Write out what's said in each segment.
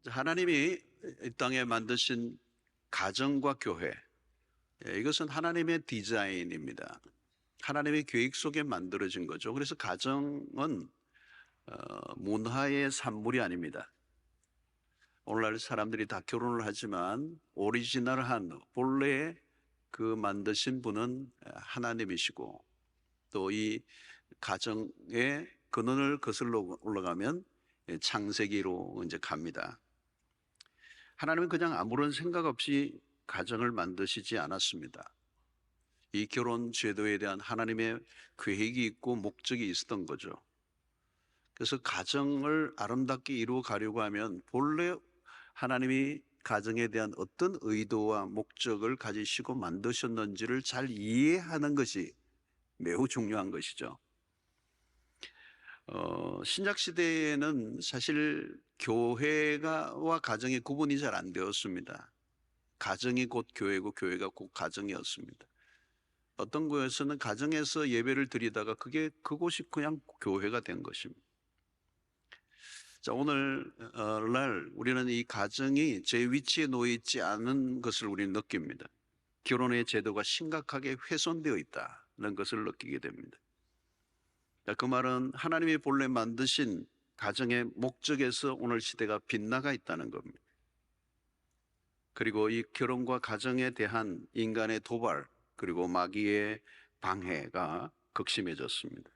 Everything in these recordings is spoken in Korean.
하나님이 이 땅에 만드신 가정과 교회, 이것은 하나님의 디자인입니다. 하나님의 계획 속에 만들어진 거죠. 그래서 가정은 문화의 산물이 아닙니다. 오늘날 사람들이 다 결혼을 하지만 오리지널한 본래 그 만드신 분은 하나님이시고, 또 이 가정의 근원을 거슬러 올라가면 창세기로 이제 갑니다. 하나님은 그냥 아무런 생각 없이 가정을 만드시지 않았습니다. 이 결혼 제도에 대한 하나님의 계획이 있고 목적이 있었던 거죠. 그래서 가정을 아름답게 이루어 가려고 하면 본래 하나님이 가정에 대한 어떤 의도와 목적을 가지시고 만드셨는지를 잘 이해하는 것이 매우 중요한 것이죠. 신약 시대에는 사실 교회와 가정의 구분이 잘 안 되었습니다. 가정이 곧 교회고 교회가 곧 가정이었습니다. 어떤 곳에서는 가정에서 예배를 드리다가 그곳이 그냥 교회가 된 것입니다. 자, 오늘날 우리는 이 가정이 제 위치에 놓여 있지 않은 것을 우리는 느낍니다. 결혼의 제도가 심각하게 훼손되어 있다는 것을 느끼게 됩니다. 자, 그 말은 하나님이 본래 만드신 가정의 목적에서 오늘 시대가 빗나가 있다는 겁니다. 그리고 이 결혼과 가정에 대한 인간의 도발, 그리고 마귀의 방해가 극심해졌습니다.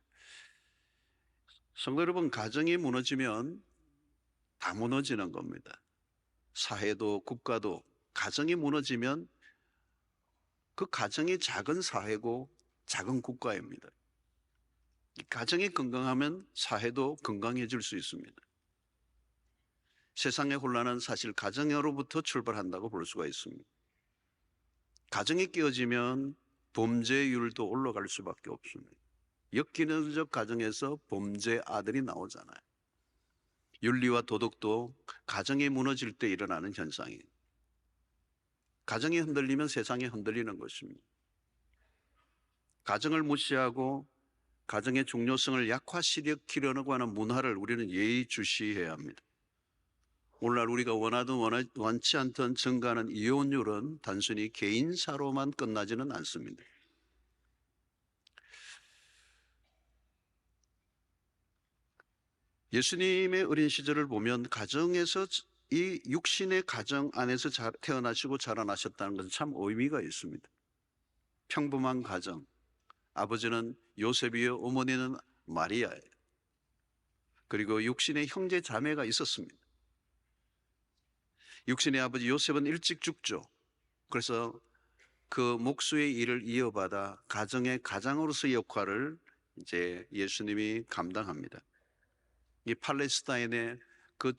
성도 여러분, 가정이 무너지면 다 무너지는 겁니다. 사회도 국가도. 가정이 무너지면 그 가정이 작은 사회고 작은 국가입니다. 가정이 건강하면 사회도 건강해질 수 있습니다. 세상의 혼란은 사실 가정으로부터 출발한다고 볼 수가 있습니다. 가정이 깨어지면 범죄율도 올라갈 수밖에 없습니다. 역기능적 가정에서 범죄 아들이 나오잖아요. 윤리와 도덕도 가정이 무너질 때 일어나는 현상이에요. 가정이 흔들리면 세상이 흔들리는 것입니다. 가정을 무시하고 가정의 중요성을 약화시키려고 하는 문화를 우리는 예의주시해야 합니다. 오늘날 우리가 원하든 원치 않든 증가하는 이혼율은 단순히 개인사로만 끝나지는 않습니다. 예수님의 어린 시절을 보면 가정에서, 이 육신의 가정 안에서 태어나시고 자라나셨다는 것은 참 의미가 있습니다. 평범한 가정, 아버지는 요셉이요 어머니는 마리아예요. 그리고 육신의 형제 자매가 있었습니다. 육신의 아버지 요셉은 일찍 죽죠. 그래서 그 목수의 일을 이어받아 가정의 가장으로서의 역할을 이제 예수님이 감당합니다. 이 팔레스타인의 그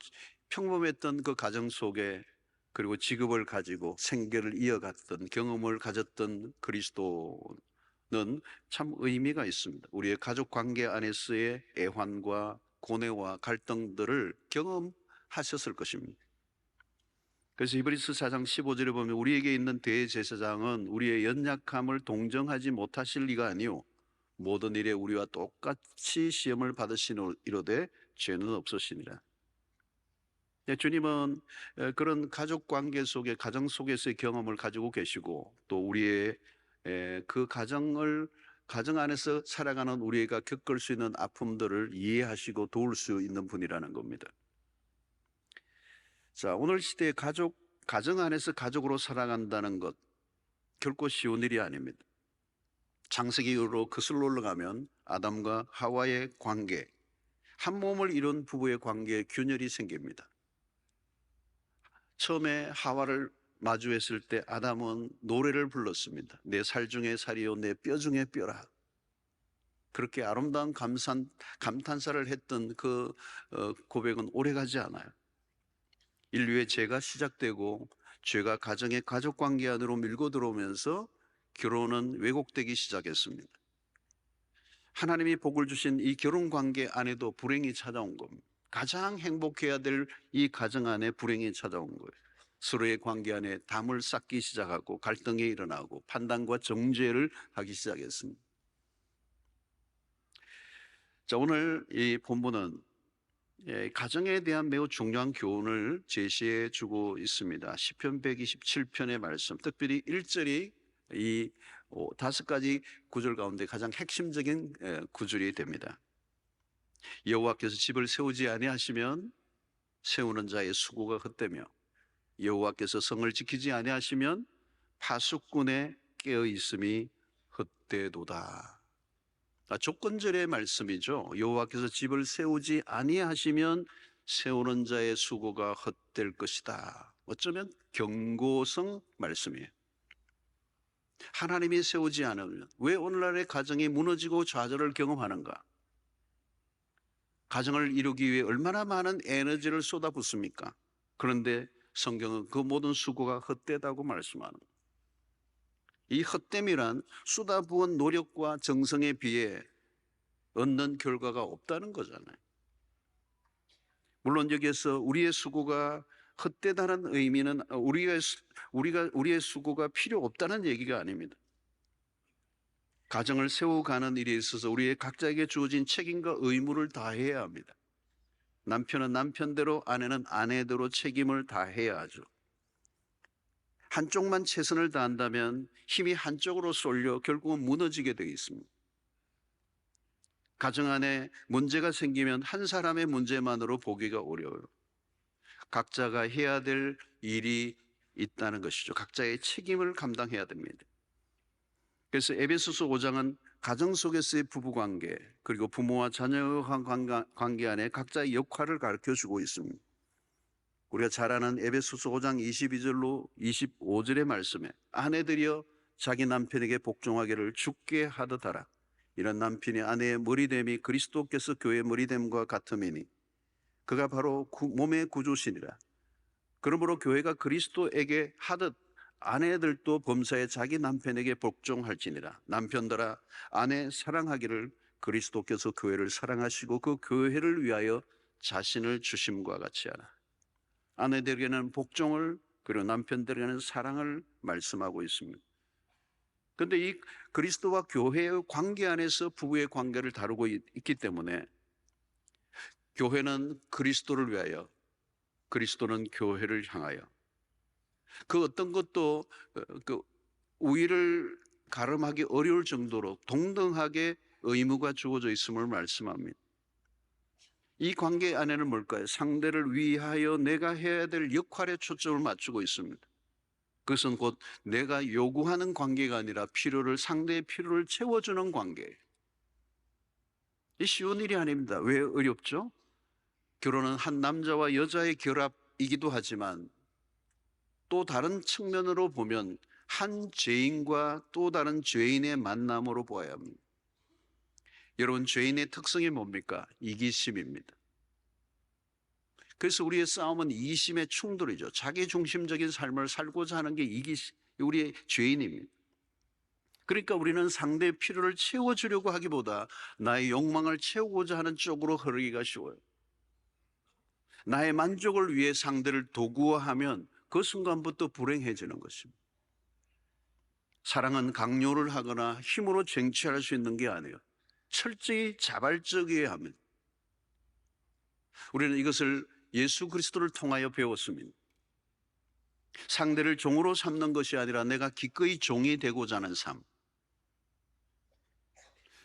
평범했던 그 가정 속에, 그리고 직업을 가지고 생계를 이어갔던 경험을 가졌던 그리스도는 참 의미가 있습니다. 우리의 가족 관계 안에서의 애환과 고뇌와 갈등들을 경험하셨을 것입니다. 그래서 히브리서 4장 15절에 보면 우리에게 있는 대제사장은 우리의 연약함을 동정하지 못하실 리가 아니요 모든 일에 우리와 똑같이 시험을 받으시노이로되 죄는 없으시니라. 주님은 그런 가족 관계 속에, 가정 속에서의 경험을 가지고 계시고, 또 우리의 그 가정 안에서 살아가는 우리가 겪을 수 있는 아픔들을 이해하시고 도울 수 있는 분이라는 겁니다. 자, 오늘 시대의 가정 안에서 가족으로 살아간다는 것, 결코 쉬운 일이 아닙니다. 창세기 이후로 거슬러 올라가면 아담과 하와의 관계, 한 몸을 이룬 부부의 관계에 균열이 생깁니다. 처음에 하와를 마주했을 때 아담은 노래를 불렀습니다. 내 살 중에 살이요 내 뼈 중에 뼈라. 그렇게 아름다운 감탄사를 했던 그 고백은 오래가지 않아요. 인류의 죄가 시작되고 죄가 가정의 가족관계 안으로 밀고 들어오면서 결혼은 왜곡되기 시작했습니다. 하나님이 복을 주신 이 결혼관계 안에도 불행이 찾아온 겁니다. 가장 행복해야 될 이 가정 안에 불행이 찾아온 거예요. 서로의 관계 안에 담을 쌓기 시작하고 갈등이 일어나고 판단과 정죄를 하기 시작했습니다. 자, 오늘 이 본문은 가정에 대한 매우 중요한 교훈을 제시해 주고 있습니다. 시편 127편의 말씀, 특별히 1절이 이 다섯 가지 구절 가운데 가장 핵심적인 구절이 됩니다. 여호와께서 집을 세우지 아니하시면 세우는 자의 수고가 헛되며 여호와께서 성을 지키지 아니하시면 파수꾼의 깨어 있음이 헛되도다. 조건절의 말씀이죠. 여호와께서 집을 세우지 아니하시면 세우는 자의 수고가 헛될 것이다. 어쩌면 경고성 말씀이에요. 하나님이 세우지 않으면 왜 오늘날의 가정이 무너지고 좌절을 경험하는가? 가정을 이루기 위해 얼마나 많은 에너지를 쏟아붓습니까? 그런데 성경은 그 모든 수고가 헛되다고 말씀하는 거예요. 이 헛됨이란 쏟아부은 노력과 정성에 비해 얻는 결과가 없다는 거잖아요. 물론 여기에서 우리의 수고가 헛되다는 의미는 우리의 수고가 필요 없다는 얘기가 아닙니다. 가정을 세워가는 일에 있어서 우리의 각자에게 주어진 책임과 의무를 다해야 합니다. 남편은 남편대로, 아내는 아내대로 책임을 다해야 하죠. 한쪽만 최선을 다한다면 힘이 한쪽으로 쏠려 결국은 무너지게 되어 있습니다. 가정 안에 문제가 생기면 한 사람의 문제만으로 보기가 어려워요. 각자가 해야 될 일이 있다는 것이죠. 각자의 책임을 감당해야 됩니다. 그래서 에베소서 5장은 가정 속에서의 부부관계, 그리고 부모와 자녀의 관계 안에 각자의 역할을 가르쳐주고 있습니다. 우리가 잘 아는 에베소서 5장 22절로 25절의 말씀에 아내들이여 자기 남편에게 복종하기를 주께 하듯 하라. 이런 남편이 아내의 머리됨이 그리스도께서 교회의 머리됨과 같음이니 그가 바로 몸의 구주시니라. 그러므로 교회가 그리스도에게 하듯 아내들도 범사에 자기 남편에게 복종할지니라. 남편들아 아내 사랑하기를 그리스도께서 교회를 사랑하시고 그 교회를 위하여 자신을 주심과 같이 하라. 아내들에게는 복종을, 그리고 남편들에게는 사랑을 말씀하고 있습니다. 그런데 이 그리스도와 교회의 관계 안에서 부부의 관계를 다루고 있기 때문에 교회는 그리스도를 위하여, 그리스도는 교회를 향하여 그 어떤 것도 그 우위를 가름하기 어려울 정도로 동등하게 의무가 주어져 있음을 말씀합니다. 이 관계 안에는 뭘까요? 상대를 위하여 내가 해야 될 역할에 초점을 맞추고 있습니다. 그것은 곧 내가 요구하는 관계가 아니라 상대의 필요를 채워주는 관계예요. 이 쉬운 일이 아닙니다. 왜 어렵죠? 결혼은 한 남자와 여자의 결합이기도 하지만 또 다른 측면으로 보면 한 죄인과 또 다른 죄인의 만남으로 보아야 합니다. 여러분, 죄인의 특성이 뭡니까? 이기심입니다. 그래서 우리의 싸움은 이심의 충돌이죠. 자기중심적인 삶을 살고자 하는 게 우리의 죄인입니다. 그러니까 우리는 상대의 필요를 채워주려고 하기보다 나의 욕망을 채우고자 하는 쪽으로 흐르기가 쉬워요. 나의 만족을 위해 상대를 도구화하면 그 순간부터 불행해지는 것입니다. 사랑은 강요를 하거나 힘으로 쟁취할 수 있는 게 아니에요. 철저히 자발적이어야 합니다. 우리는 이것을 예수 그리스도를 통하여 배웠습니다. 상대를 종으로 삼는 것이 아니라 내가 기꺼이 종이 되고자 하는 삶.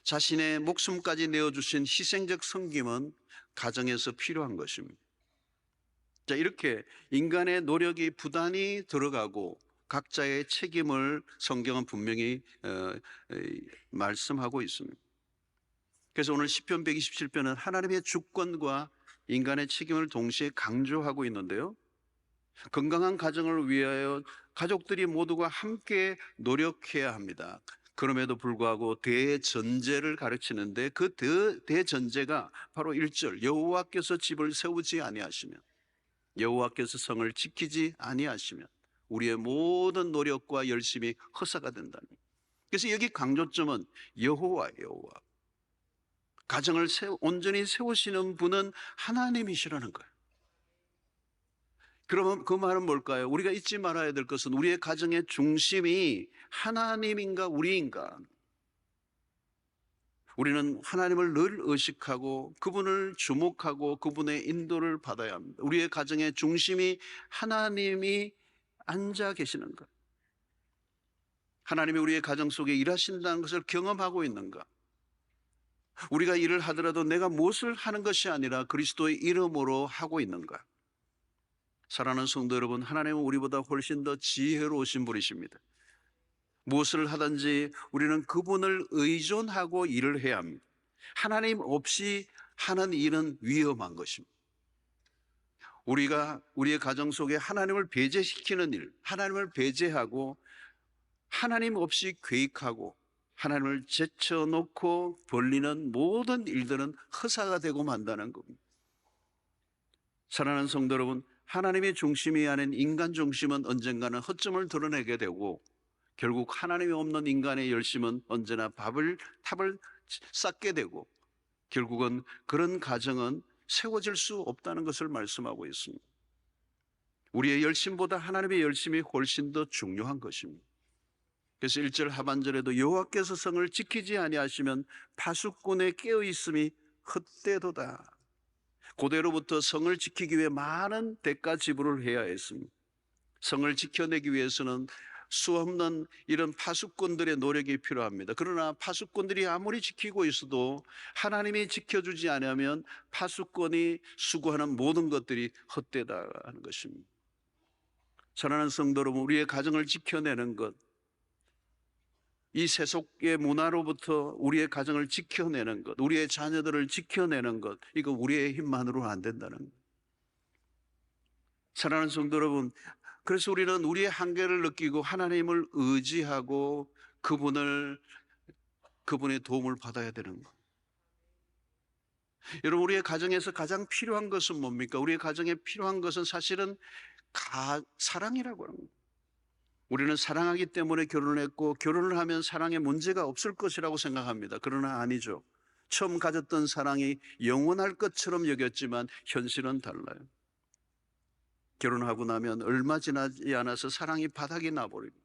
자신의 목숨까지 내어주신 희생적 섬김은 가정에서 필요한 것입니다. 자, 이렇게 인간의 노력이 부단히 들어가고 각자의 책임을 성경은 분명히 말씀하고 있습니다. 그래서 오늘 시편 127편은 하나님의 주권과 인간의 책임을 동시에 강조하고 있는데요. 건강한 가정을 위하여 가족들이 모두가 함께 노력해야 합니다. 그럼에도 불구하고 대전제를 가르치는데 그 대전제가 바로 1절 여호와께서 집을 세우지 아니하시면, 여호와께서 성을 지키지 아니하시면 우리의 모든 노력과 열심이 허사가 된다는 거예요. 그래서 여기 강조점은 여호와예요. 여호와. 가정을 온전히 세우시는 분은 하나님이시라는 거예요. 그러면 그 말은 뭘까요? 우리가 잊지 말아야 될 것은 우리의 가정의 중심이 하나님인가 우리인가. 우리는 하나님을 늘 의식하고 그분을 주목하고 그분의 인도를 받아야 합니다. 우리의 가정의 중심이 하나님이 앉아 계시는가? 하나님이 우리의 가정 속에 일하신다는 것을 경험하고 있는가? 우리가 일을 하더라도 내가 무엇을 하는 것이 아니라 그리스도의 이름으로 하고 있는가? 사랑하는 성도 여러분, 하나님은 우리보다 훨씬 더 지혜로우신 분이십니다. 무엇을 하든지 우리는 그분을 의존하고 일을 해야 합니다. 하나님 없이 하는 일은 위험한 것입니다. 우리가 우리의 가정 속에 하나님을 배제시키는 일, 하나님을 배제하고 하나님 없이 계획하고 하나님을 제쳐놓고 벌리는 모든 일들은 허사가 되고 만다는 겁니다. 사랑하는 성도 여러분, 하나님의 중심이 아닌 인간 중심은 언젠가는 허점을 드러내게 되고 결국 하나님이 없는 인간의 열심은 언제나 탑을 쌓게 되고 결국은 그런 가정은 세워질 수 없다는 것을 말씀하고 있습니다. 우리의 열심보다 하나님의 열심이 훨씬 더 중요한 것입니다. 그래서 1절 하반절에도 여호와께서 성을 지키지 아니하시면 파수꾼의 깨어있음이 헛되도다. 고대로부터 성을 지키기 위해 많은 대가 지불을 해야 했습니다. 성을 지켜내기 위해서는 수없는 이런 파수꾼들의 노력이 필요합니다. 그러나 파수꾼들이 아무리 지키고 있어도 하나님이 지켜주지 않으면 파수꾼이 수고하는 모든 것들이 헛되다는 것입니다. 사랑하는 성도 여러분, 우리의 가정을 지켜내는 것, 이 세속의 문화로부터 우리의 가정을 지켜내는 것, 우리의 자녀들을 지켜내는 것, 이거 우리의 힘만으로는 안 된다는 것. 사랑하는 성도 여러분, 그래서 우리는 우리의 한계를 느끼고 하나님을 의지하고 그분의 도움을 받아야 되는 것. 여러분, 우리의 가정에서 가장 필요한 것은 뭡니까? 우리의 가정에 필요한 것은 사실은 사랑이라고 하는 겁니다. 우리는 사랑하기 때문에 결혼을 했고 결혼을 하면 사랑에 문제가 없을 것이라고 생각합니다. 그러나 아니죠. 처음 가졌던 사랑이 영원할 것처럼 여겼지만 현실은 달라요. 결혼하고 나면 얼마 지나지 않아서 사랑이 바닥이 나버리고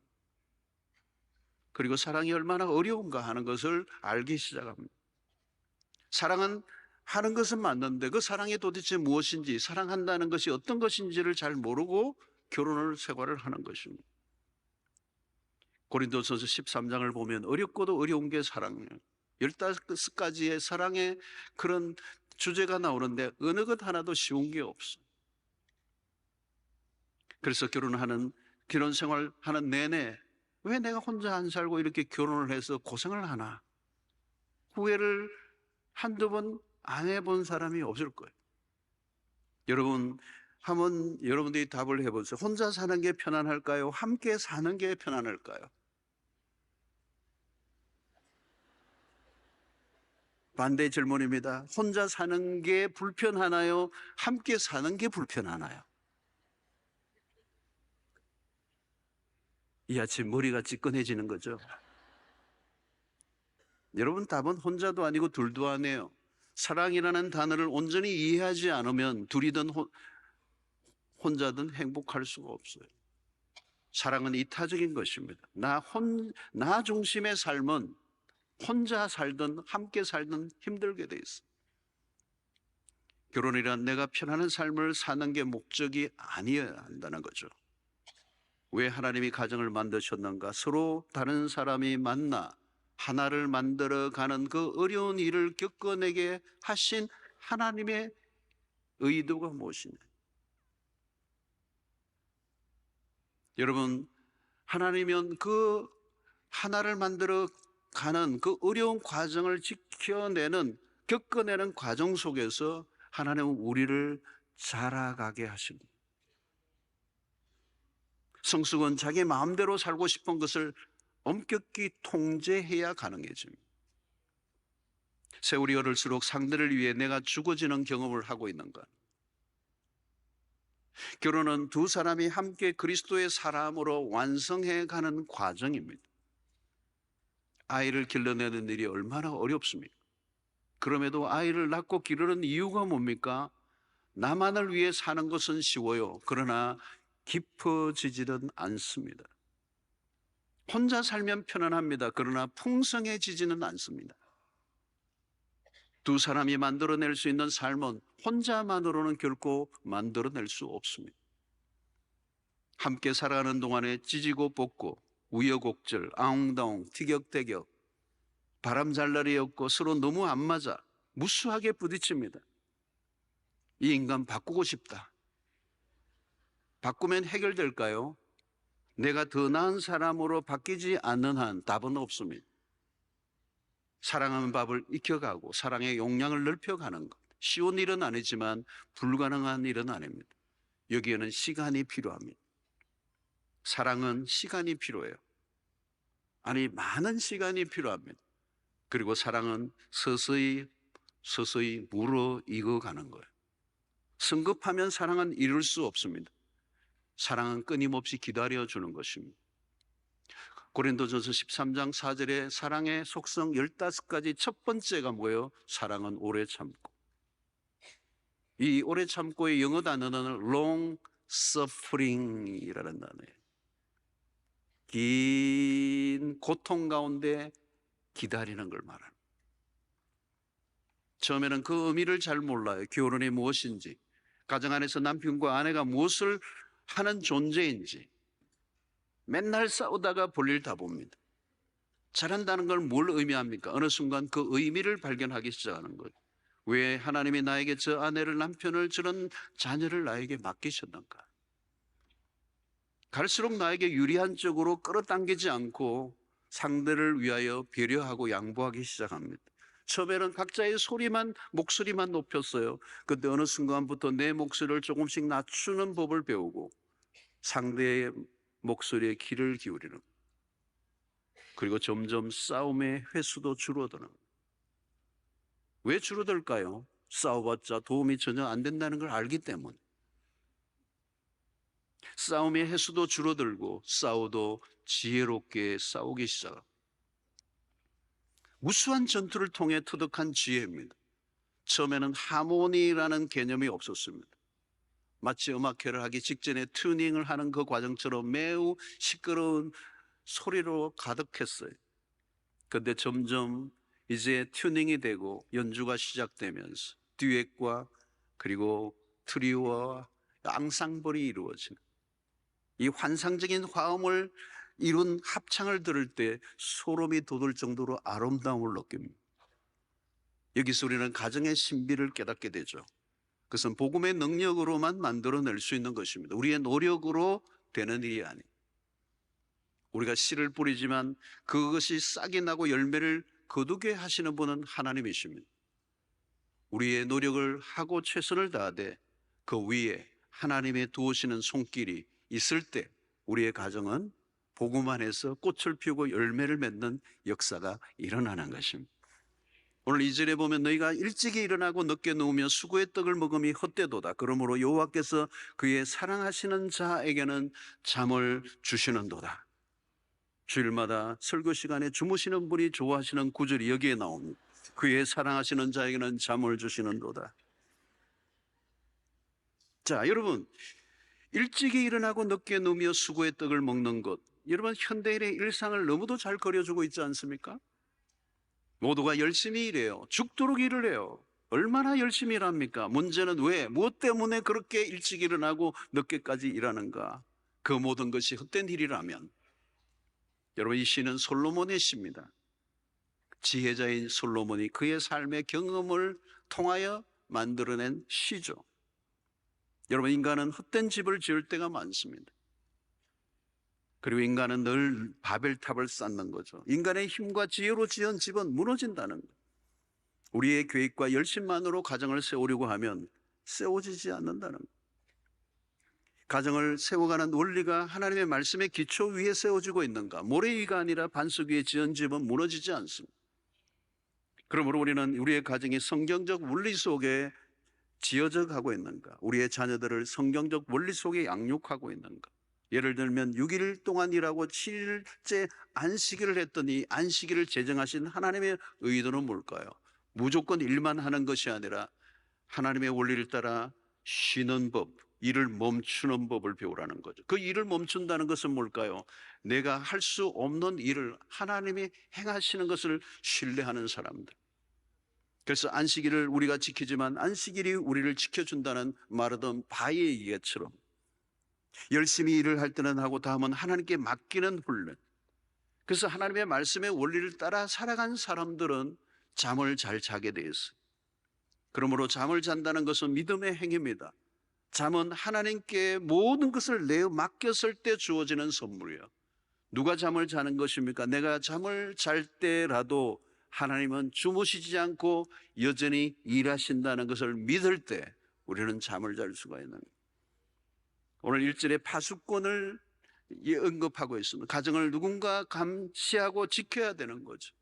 그리고 사랑이 얼마나 어려운가 하는 것을 알기 시작합니다. 사랑은 하는 것은 맞는데 그 사랑이 도대체 무엇인지, 사랑한다는 것이 어떤 것인지를 잘 모르고 결혼을 생활을 하는 것입니다. 고린도전서 13장을 보면 어렵고도 어려운 게 사랑이에요. 15가지의 사랑의 그런 주제가 나오는데 어느 것 하나도 쉬운 게 없어요. 그래서 결혼 생활하는 내내 왜 내가 혼자 안 살고 이렇게 결혼을 해서 고생을 하나? 후회를 한두 번 안 해본 사람이 없을 거예요. 여러분, 한번 여러분들이 답을 해보세요. 혼자 사는 게 편안할까요? 함께 사는 게 편안할까요? 반대의 질문입니다. 혼자 사는 게 불편하나요? 함께 사는 게 불편하나요? 이 아침 머리가 찌끈해지는 거죠. 여러분, 답은 혼자도 아니고 둘도 아니에요. 사랑이라는 단어를 온전히 이해하지 않으면 둘이든 혼자든 행복할 수가 없어요. 사랑은 이타적인 것입니다. 나 중심의 삶은 혼자 살든 함께 살든 힘들게 돼 있어요. 결혼이란 내가 편안한 삶을 사는 게 목적이 아니어야 한다는 거죠. 왜 하나님이 가정을 만드셨는가? 서로 다른 사람이 만나 하나를 만들어가는 그 어려운 일을 겪어내게 하신 하나님의 의도가 무엇이냐? 여러분, 하나님은 그 하나를 만들어가는 그 어려운 과정을 겪어내는 과정 속에서 하나님은 우리를 자라가게 하십니다. 성숙은 자기 마음대로 살고 싶은 것을 엄격히 통제해야 가능해집니다. 세월이 흐를수록 상대를 위해 내가 죽어지는 경험을 하고 있는 것. 결혼은 두 사람이 함께 그리스도의 사람으로 완성해가는 과정입니다. 아이를 길러내는 일이 얼마나 어렵습니까? 그럼에도 아이를 낳고 기르는 이유가 뭡니까? 나만을 위해 사는 것은 쉬워요. 그러나 깊어지지는 않습니다. 혼자 살면 편안합니다. 그러나 풍성해지지는 않습니다. 두 사람이 만들어낼 수 있는 삶은 혼자만으로는 결코 만들어낼 수 없습니다. 함께 살아가는 동안에 찢고 볶고 우여곡절, 아웅다웅, 티격태격, 바람잘날이 없고 서로 너무 안 맞아 무수하게 부딪힙니다. 이 인간 바꾸고 싶다. 바꾸면 해결될까요? 내가 더 나은 사람으로 바뀌지 않는 한 답은 없습니다. 사랑하는 법을 익혀가고 사랑의 용량을 넓혀가는 것. 쉬운 일은 아니지만 불가능한 일은 아닙니다. 여기에는 시간이 필요합니다. 사랑은 시간이 필요해요. 아니, 많은 시간이 필요합니다. 그리고 사랑은 서서히 무르익어가는 거예요. 성급하면 사랑은 이룰 수 없습니다. 사랑은 끊임없이 기다려주는 것입니다. 고린도전서 13장 4절에 사랑의 속성 15가지 첫 번째가 뭐예요? 사랑은 오래 참고. 이 오래 참고의 영어 단어는 long suffering이라는 단어예요. 긴 고통 가운데 기다리는 걸 말합니다. 처음에는 그 의미를 잘 몰라요. 결혼이 무엇인지, 가정 안에서 남편과 아내가 무엇을 하는 존재인지. 맨날 싸우다가 볼일 다 봅니다. 잘한다는 걸 뭘 의미합니까? 어느 순간 그 의미를 발견하기 시작하는 거예요. 왜 하나님이 나에게 저 아내를, 남편을, 저런 자녀를 나에게 맡기셨는가? 갈수록 나에게 유리한 쪽으로 끌어당기지 않고 상대를 위하여 배려하고 양보하기 시작합니다. 처음에는 각자의 목소리만 높였어요. 그런데 어느 순간부터 내 목소리를 조금씩 낮추는 법을 배우고 상대의 목소리에 귀를 기울이는, 그리고 점점 싸움의 횟수도 줄어드는. 왜 줄어들까요? 싸워봤자 도움이 전혀 안 된다는 걸 알기 때문에. 싸움의 횟수도 줄어들고 싸워도 지혜롭게 싸우기 시작합니다. 무수한 전투를 통해 터득한 지혜입니다. 처음에는 하모니라는 개념이 없었습니다. 마치 음악회를 하기 직전에 튜닝을 하는 그 과정처럼 매우 시끄러운 소리로 가득했어요. 그런데 점점 이제 튜닝이 되고 연주가 시작되면서 듀엣과 그리고 트리오와 앙상블이 이루어지는, 이 환상적인 화음을 이룬 합창을 들을 때 소름이 돋을 정도로 아름다움을 느낍니다. 여기서 우리는 가정의 신비를 깨닫게 되죠. 그것은 복음의 능력으로만 만들어낼 수 있는 것입니다. 우리의 노력으로 되는 일이 아니에요. 우리가 씨를 뿌리지만 그것이 싹이 나고 열매를 거두게 하시는 분은 하나님이십니다. 우리의 노력을 하고 최선을 다하되 그 위에 하나님의 두으시는 손길이 있을 때 우리의 가정은 복음 안에서 꽃을 피우고 열매를 맺는 역사가 일어나는 것입니다. 오늘 2절에 보면 너희가 일찍이 일어나고 늦게 누우며 수고의 떡을 먹음이 헛되도다. 그러므로 여호와께서 그의 사랑하시는 자에게는 잠을 주시는도다. 주일마다 설교 시간에 주무시는 분이 좋아하시는 구절이 여기에 나옵니다. 그의 사랑하시는 자에게는 잠을 주시는도다. 자, 여러분, 일찍이 일어나고 늦게 누우며 수고의 떡을 먹는 것, 여러분 현대인의 일상을 너무도 잘 그려주고 있지 않습니까? 모두가 열심히 일해요. 죽도록 일을 해요. 얼마나 열심히 일합니까? 문제는 왜, 무엇 때문에 그렇게 일찍 일어나고 늦게까지 일하는가? 그 모든 것이 헛된 일이라면, 여러분, 이 시는 솔로몬의 시입니다. 지혜자인 솔로몬이 그의 삶의 경험을 통하여 만들어낸 시죠. 여러분, 인간은 헛된 집을 지을 때가 많습니다. 그리고 인간은 늘 바벨탑을 쌓는 거죠. 인간의 힘과 지혜로 지은 집은 무너진다는 거예요. 우리의 계획과 열심만으로 가정을 세우려고 하면 세워지지 않는다는 거예요. 가정을 세워가는 원리가 하나님의 말씀의 기초 위에 세워지고 있는가? 모래 위가 아니라 반석 위에 지은 집은 무너지지 않습니다. 그러므로 우리는 우리의 가정이 성경적 원리 속에 지어져 가고 있는가? 우리의 자녀들을 성경적 원리 속에 양육하고 있는가? 예를 들면 6일 동안 일하고 7일째 안식일을 했더니 안식일을 제정하신 하나님의 의도는 뭘까요? 무조건 일만 하는 것이 아니라 하나님의 원리를 따라 쉬는 법, 일을 멈추는 법을 배우라는 거죠. 그 일을 멈춘다는 것은 뭘까요? 내가 할 수 없는 일을 하나님이 행하시는 것을 신뢰하는 사람들. 그래서 안식일을 우리가 지키지만 안식일이 우리를 지켜준다는 마르던 바의 예처럼 열심히 일을 할 때는 하고 다음은 하나님께 맡기는 훈련. 그래서 하나님의 말씀의 원리를 따라 살아간 사람들은 잠을 잘 자게 되어 있어요. 그러므로 잠을 잔다는 것은 믿음의 행위입니다. 잠은 하나님께 모든 것을 내어 맡겼을 때 주어지는 선물이에요. 누가 잠을 자는 것입니까? 내가 잠을 잘 때라도 하나님은 주무시지 않고 여전히 일하신다는 것을 믿을 때 우리는 잠을 잘 수가 있는 거예요. 오늘 1절에 파수꾼을 언급하고 있습니다. 가정을 누군가 감시하고 지켜야 되는 거죠.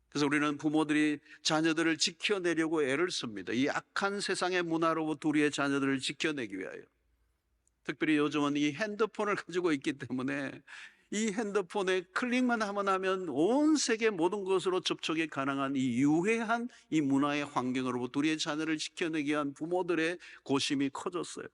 그래서 우리는 부모들이 자녀들을 지켜내려고 애를 씁니다. 이 악한 세상의 문화로부터 우리의 자녀들을 지켜내기 위하여. 특별히 요즘은 이 핸드폰을 가지고 있기 때문에 이 핸드폰에 클릭만 하면 온 세계 모든 것으로 접촉이 가능한 이 유해한 이 문화의 환경으로부터 우리의 자녀를 지켜내기 위한 부모들의 고심이 커졌어요.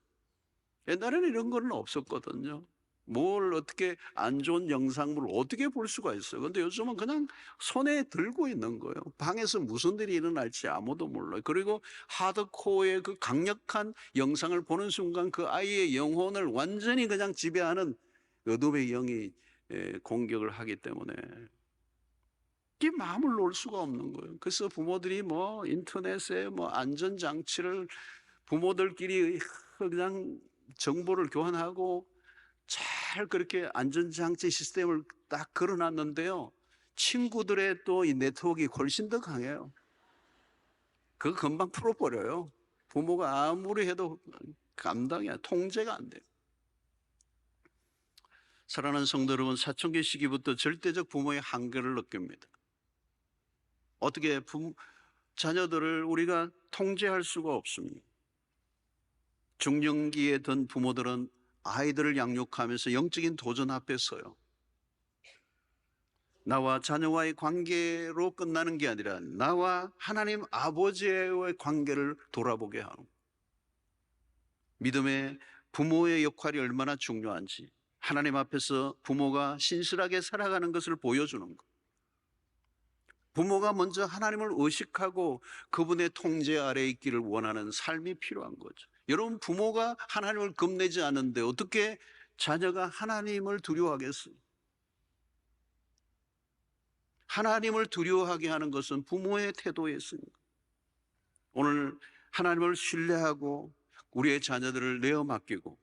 옛날에는 이런 건 없었거든요. 뭘 어떻게 안 좋은 영상물을 어떻게 볼 수가 있어요. 그런데 요즘은 그냥 손에 들고 있는 거예요. 방에서 무슨 일이 일어날지 아무도 몰라요. 그리고 하드코어의 그 강력한 영상을 보는 순간 그 아이의 영혼을 완전히 그냥 지배하는 어둠의 영이 공격을 하기 때문에 이게 마음을 놓을 수가 없는 거예요. 그래서 부모들이 뭐 인터넷에 뭐 안전장치를 부모들끼리 그냥 정보를 교환하고 잘 그렇게 안전장치 시스템을 딱 걸어놨는데요. 친구들의 또 이 네트워크가 훨씬 더 강해요. 그거 금방 풀어버려요. 부모가 아무리 해도 감당이 통제가 안 돼요. 사랑하는 성도 여러분, 사춘기 시기부터 절대적 부모의 한계를 느낍니다. 어떻게 자녀들을 우리가 통제할 수가 없습니다. 중년기에 든 부모들은 아이들을 양육하면서 영적인 도전 앞에 서요. 나와 자녀와의 관계로 끝나는 게 아니라 나와 하나님 아버지의 관계를 돌아보게 하는, 믿음의 부모의 역할이 얼마나 중요한지 하나님 앞에서 부모가 신실하게 살아가는 것을 보여주는 것. 부모가 먼저 하나님을 의식하고 그분의 통제 아래에 있기를 원하는 삶이 필요한 거죠. 여러분, 부모가 하나님을 겁내지 않는데 어떻게 자녀가 하나님을 두려워하겠어요? 하나님을 두려워하게 하는 것은 부모의 태도에 있습니다. 오늘 하나님을 신뢰하고 우리의 자녀들을 내어 맡기고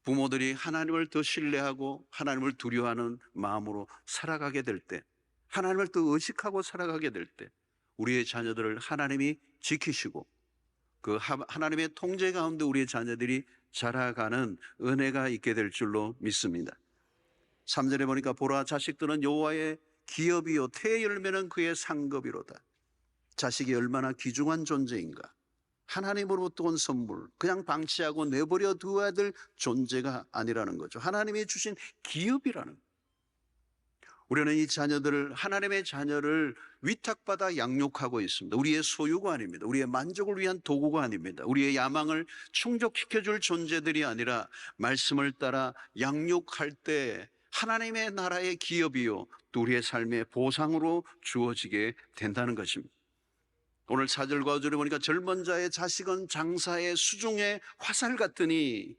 부모들이 하나님을 더 신뢰하고 하나님을 두려워하는 마음으로 살아가게 될 때, 하나님을 더 의식하고 살아가게 될 때 우리의 자녀들을 하나님이 지키시고 그 하나님의 통제 가운데 우리의 자녀들이 자라가는 은혜가 있게 될 줄로 믿습니다. 3절에 보니까 보라, 자식들은 여호와의 기업이요 태의 열매는 그의 상급이로다. 자식이 얼마나 귀중한 존재인가. 하나님으로부터 온 선물, 그냥 방치하고 내버려 두어야 될 존재가 아니라는 거죠. 하나님이 주신 기업이라는 거예요. 우리는 이 자녀들을, 하나님의 자녀를 위탁받아 양육하고 있습니다. 우리의 소유가 아닙니다. 우리의 만족을 위한 도구가 아닙니다. 우리의 야망을 충족시켜줄 존재들이 아니라 말씀을 따라 양육할 때 하나님의 나라의 기업이요 또 우리의 삶의 보상으로 주어지게 된다는 것입니다. 오늘 4절과 5절에 보니까 젊은 자의 자식은 장사의 수중의 화살 같으니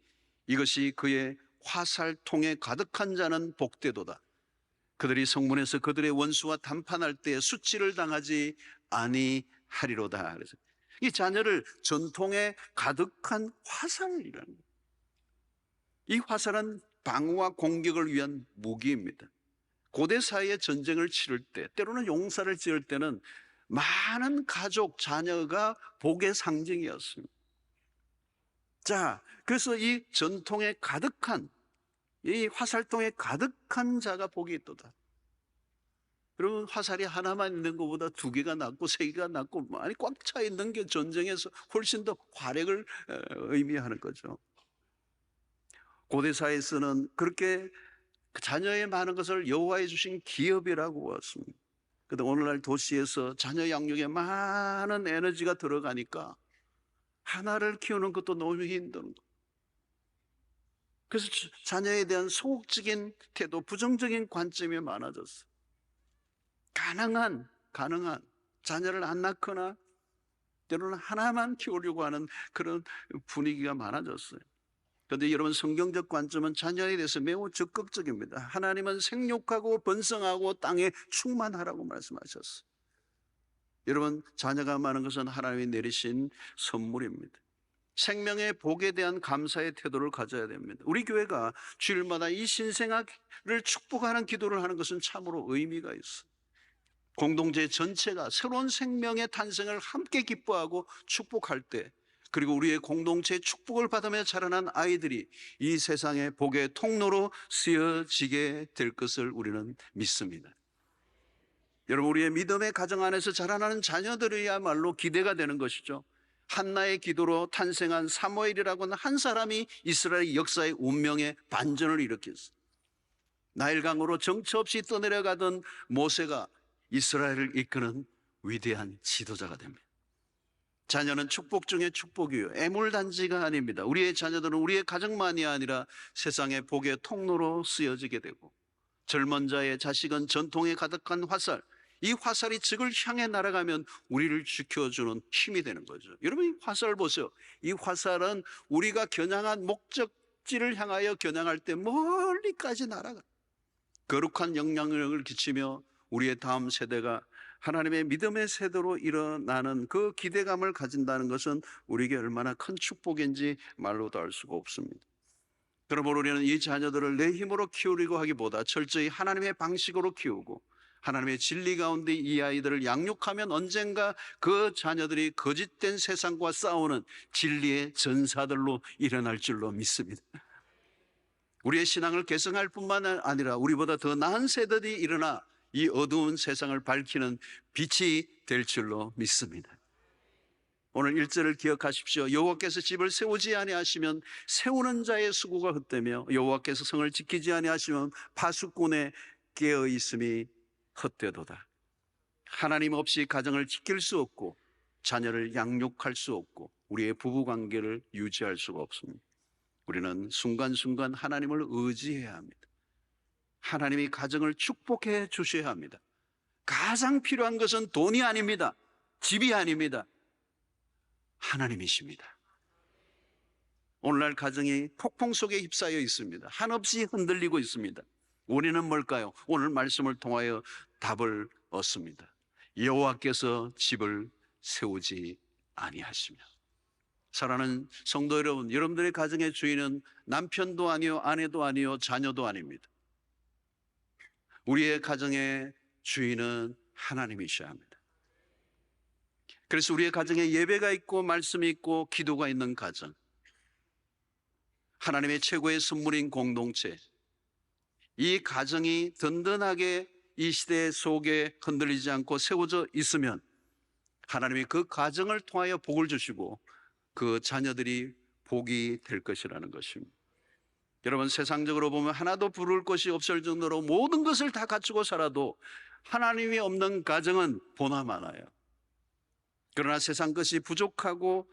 이것이 그의 화살통에 가득한 자는 복되도다. 그들이 성문에서 그들의 원수와 담판할 때 수치를 당하지 아니하리로다. 그래서 이 자녀를 전통에 가득한 화살이라는 거예요. 이 화살은 방어와 공격을 위한 무기입니다. 고대 사회의 전쟁을 치를 때, 때로는 용사를 지을 때는 많은 가족, 자녀가 복의 상징이었습니다. 자, 그래서 이 전통에 가득한, 이 화살통에 가득한 자가 복이 있도다. 여러분, 화살이 하나만 있는 것보다 2개가 낫고 3개가 낫고 많이 꽉 차 있는 게 전쟁에서 훨씬 더 화력을 의미하는 거죠. 고대 사회에서는 그렇게 자녀의 많은 것을 여호와의 주신 기업이라고 했습니다. 그런데 오늘날 도시에서 자녀 양육에 많은 에너지가 들어가니까 하나를 키우는 것도 너무 힘든 거예요. 그래서 자녀에 대한 소극적인 태도, 부정적인 관점이 많아졌어요. 가능한 자녀를 안 낳거나 때로는 하나만 키우려고 하는 그런 분위기가 많아졌어요. 그런데 여러분, 성경적 관점은 자녀에 대해서 매우 적극적입니다. 하나님은 생육하고 번성하고 땅에 충만하라고 말씀하셨어요. 여러분, 자녀가 많은 것은 하나님이 내리신 선물입니다. 생명의 복에 대한 감사의 태도를 가져야 됩니다. 우리 교회가 주일마다 이 신생아를 축복하는 기도를 하는 것은 참으로 의미가 있어요. 공동체 전체가 새로운 생명의 탄생을 함께 기뻐하고 축복할 때, 그리고 우리의 공동체의 축복을 받으며 자라난 아이들이 이 세상의 복의 통로로 쓰여지게 될 것을 우리는 믿습니다. 여러분, 우리의 믿음의 가정 안에서 자라나는 자녀들이야말로 기대가 되는 것이죠. 한나의 기도로 탄생한 사무엘이라고는 한 사람이 이스라엘 역사의 운명의 반전을 일으켰어요. 나일강으로 정처 없이 떠내려가던 모세가 이스라엘을 이끄는 위대한 지도자가 됩니다. 자녀는 축복 중에 축복이에요. 애물단지가 아닙니다. 우리의 자녀들은 우리의 가정만이 아니라 세상의 복의 통로로 쓰여지게 되고, 젊은 자의 자식은 전통에 가득한 화살, 이 화살이 적을 향해 날아가면 우리를 지켜주는 힘이 되는 거죠. 여러분, 이 화살 보세요. 이 화살은 우리가 겨냥한 목적지를 향하여 겨냥할 때 멀리까지 날아가 거룩한 영향력을 끼치며 우리의 다음 세대가 하나님의 믿음의 세대로 일어나는 그 기대감을 가진다는 것은 우리에게 얼마나 큰 축복인지 말로도 알 수가 없습니다. 그러므로 우리는 이 자녀들을 내 힘으로 키우려고 하기보다 철저히 하나님의 방식으로 키우고, 하나님의 진리 가운데 이 아이들을 양육하면 언젠가 그 자녀들이 거짓된 세상과 싸우는 진리의 전사들로 일어날 줄로 믿습니다. 우리의 신앙을 개성할 뿐만 아니라 우리보다 더 나은 세대들이 일어나 이 어두운 세상을 밝히는 빛이 될 줄로 믿습니다. 오늘 1절을 기억하십시오. 여호와께서 집을 세우지 아니하시면 세우는 자의 수고가 헛되며 여호와께서 성을 지키지 아니하시면 파수꾼의 깨어 있음이 헛되도다. 하나님 없이 가정을 지킬 수 없고 자녀를 양육할 수 없고 우리의 부부관계를 유지할 수가 없습니다. 우리는 순간순간 하나님을 의지해야 합니다. 하나님이 가정을 축복해 주셔야 합니다. 가장 필요한 것은 돈이 아닙니다. 집이 아닙니다. 하나님이십니다. 오늘날 가정이 폭풍 속에 휩싸여 있습니다. 한없이 흔들리고 있습니다. 우리는 뭘까요? 오늘 말씀을 통하여 답을 얻습니다. 여호와께서 집을 세우지 아니하시며. 사랑하는 성도 여러분, 여러분들의 가정의 주인은 남편도 아니요, 아내도 아니요, 자녀도 아닙니다. 우리의 가정의 주인은 하나님이셔야 합니다. 그래서 우리의 가정에 예배가 있고 말씀이 있고 기도가 있는 가정, 하나님의 최고의 선물인 공동체, 이 가정이 든든하게 이 시대 속에 흔들리지 않고 세워져 있으면 하나님이 그 가정을 통하여 복을 주시고 그 자녀들이 복이 될 것이라는 것입니다. 여러분, 세상적으로 보면 하나도 부를 것이 없을 정도로 모든 것을 다 갖추고 살아도 하나님이 없는 가정은 보나 마나요. 그러나 세상 것이 부족하고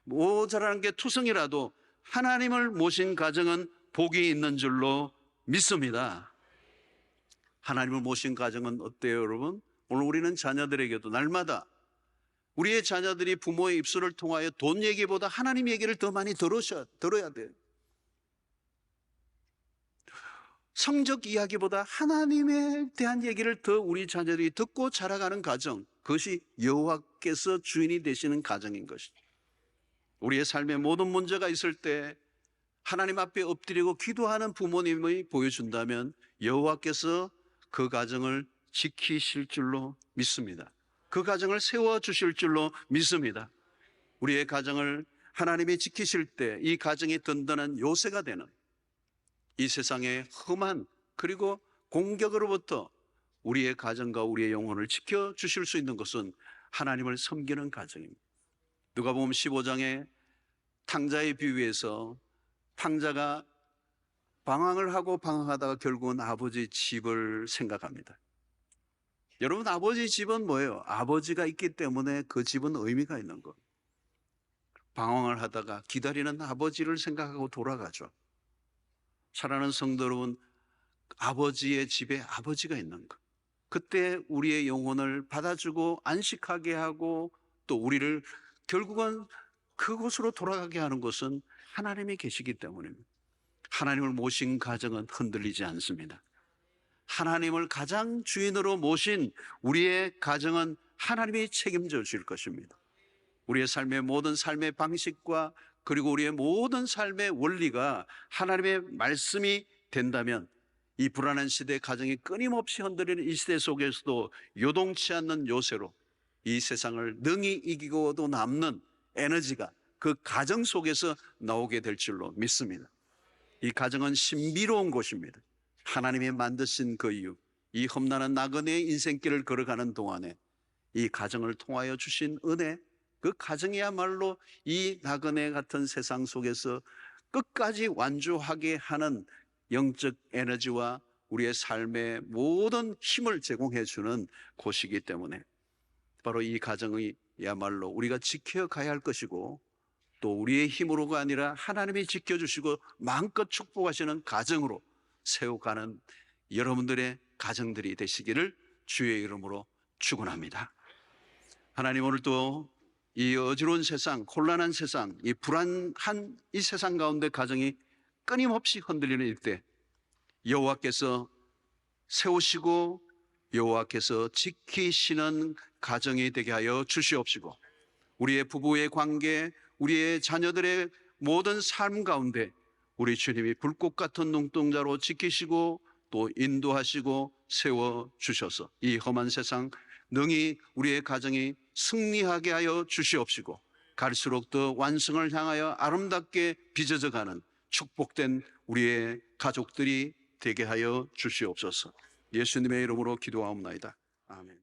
모자라는 게 투성이라도 하나님을 모신 가정은 복이 있는 줄로 믿습니다. 하나님을 모신 가정은 어때요, 여러분? 오늘 우리는 자녀들에게도 날마다 우리의 자녀들이 부모의 입술을 통하여 돈 얘기보다 하나님 얘기를 더 많이 들어야 돼요. 성적 이야기보다 하나님에 대한 얘기를 더 우리 자녀들이 듣고 자라가는 가정, 그것이 여호와께서 주인이 되시는 가정인 것입니다. 우리의 삶에 모든 문제가 있을 때 하나님 앞에 엎드리고 기도하는 부모님이 보여준다면 여호와께서 그 가정을 지키실 줄로 믿습니다. 그 가정을 세워주실 줄로 믿습니다. 우리의 가정을 하나님이 지키실 때 이 가정이 든든한 요새가 되는, 이 세상의 험한 그리고 공격으로부터 우리의 가정과 우리의 영혼을 지켜주실 수 있는 것은 하나님을 섬기는 가정입니다. 누가복음 15장에 탕자의 비유에서 탕자가 방황을 하고 방황하다가 결국은 아버지 집을 생각합니다. 여러분, 아버지 집은 뭐예요? 아버지가 있기 때문에 그 집은 의미가 있는 것. 방황을 하다가 기다리는 아버지를 생각하고 돌아가죠. 사랑하는 성도 여러분, 아버지의 집에 아버지가 있는 것. 그때 우리의 영혼을 받아주고 안식하게 하고 또 우리를 결국은 그곳으로 돌아가게 하는 것은 하나님이 계시기 때문입니다. 하나님을 모신 가정은 흔들리지 않습니다. 하나님을 가장 주인으로 모신 우리의 가정은 하나님이 책임져 줄 것입니다. 우리의 삶의 모든 삶의 방식과 그리고 우리의 모든 삶의 원리가 하나님의 말씀이 된다면 이 불안한 시대 가정이 끊임없이 흔들리는 이 시대 속에서도 요동치 않는 요새로 이 세상을 능히 이기고도 남는 에너지가 그 가정 속에서 나오게 될 줄로 믿습니다. 이 가정은 신비로운 곳입니다. 하나님이 만드신 그 이유, 이 험난한 나그네의 인생길을 걸어가는 동안에 이 가정을 통하여 주신 은혜, 그 가정이야말로 이 나그네 같은 세상 속에서 끝까지 완주하게 하는 영적 에너지와 우리의 삶의 모든 힘을 제공해 주는 곳이기 때문에 바로 이 가정이야말로 우리가 지켜가야 할 것이고 또 우리의 힘으로가 아니라 하나님이 지켜주시고 마음껏 축복하시는 가정으로 세워가는 여러분들의 가정들이 되시기를 주의 이름으로 축원합니다. 하나님, 오늘도 이 어지러운 세상, 혼란한 세상, 이 불안한 이 세상 가운데 가정이 끊임없이 흔들리는 이때 여호와께서 세우시고 여호와께서 지키시는 가정이 되게 하여 주시옵시고 우리의 부부의 관계, 우리의 자녀들의 모든 삶 가운데 우리 주님이 불꽃 같은 눈동자로 지키시고 또 인도하시고 세워주셔서 이 험한 세상 능히 우리의 가정이 승리하게 하여 주시옵시고 갈수록 더 완성을 향하여 아름답게 빚어져가는 축복된 우리의 가족들이 되게 하여 주시옵소서. 예수님의 이름으로 기도하옵나이다. 아멘.